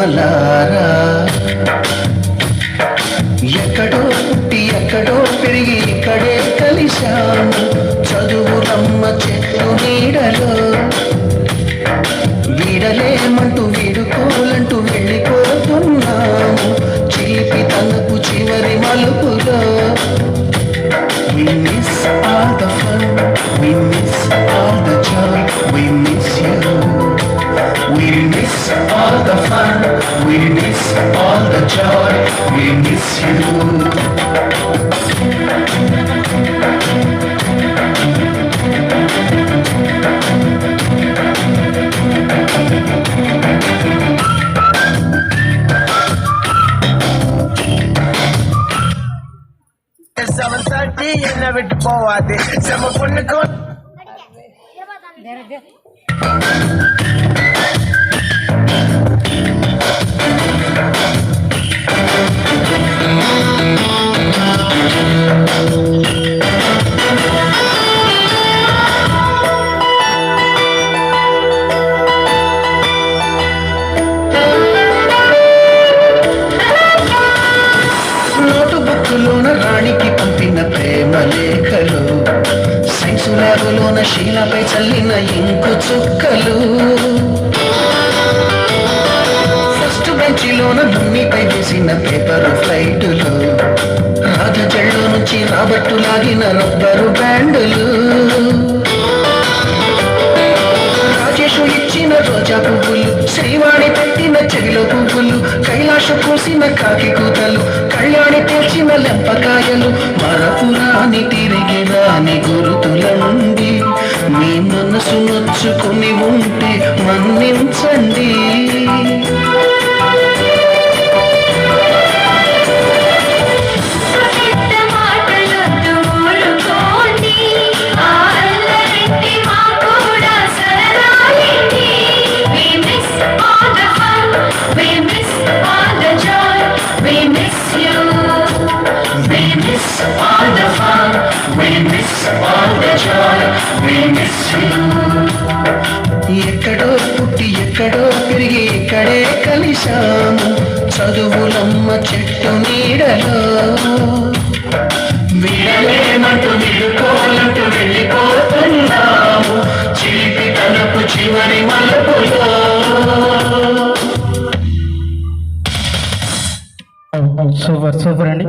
ప్రేమలారా ఎక్కడో పుట్టి ఎక్కడో పెరిగి ఇక్కడే కలిశాము చదువులమ్మ చెట్టు నీడలో వీడలేమంటూ వీడుకోలంటూ వెళ్ళిపోతున్నాము చిలిపి తనకు చివరి మలుపులో We miss all the fun, we miss all the joy, we miss you. We miss all the fun, we miss all the joy, we miss you. என்ன விட்டு போவாது செம்ம பொண்ணுக்கும் రాణికి పంపిన ప్రేమ లేఖలు సైన్సు ల్యాబులోన శీలపై చల్లిన ఇంకు చుక్కలు ఫస్ట్ బెంచిలోన భూమిపై వేసిన పేపరు ఫ్లైటులు రాధ చెళ్ళు నుంచి రాబట్టు లాగిన రబ్బరు బ్యాండులు రాజేషు ఇచ్చిన రోజా పువ్వులు శ్రీవాణి పెట్టిన చెవిలో పువ్వులు కైలాష పూసిన కాకి కూతలు కళ్యాణి తెచ్చిన లెంపకాయలు మరపురాని తిరిగి రాని గురుతులండి మీ మనసు నొచ్చుకుని ఉంటే మన్నించండి all the fun, we miss all the joy, we miss you. ఎక్కడో పుట్టి ఎక్కడో పెరిగి ఇక్కడే కలిశాము చదువులమ్మ చెట్టు నీడలో వీడలేమంటూ విడుకోలంటూ వెళ్ళిపోతున్నాము చిలిపి తనకు చివరి మలుపులో. సూపర్ సూపర్ అండి.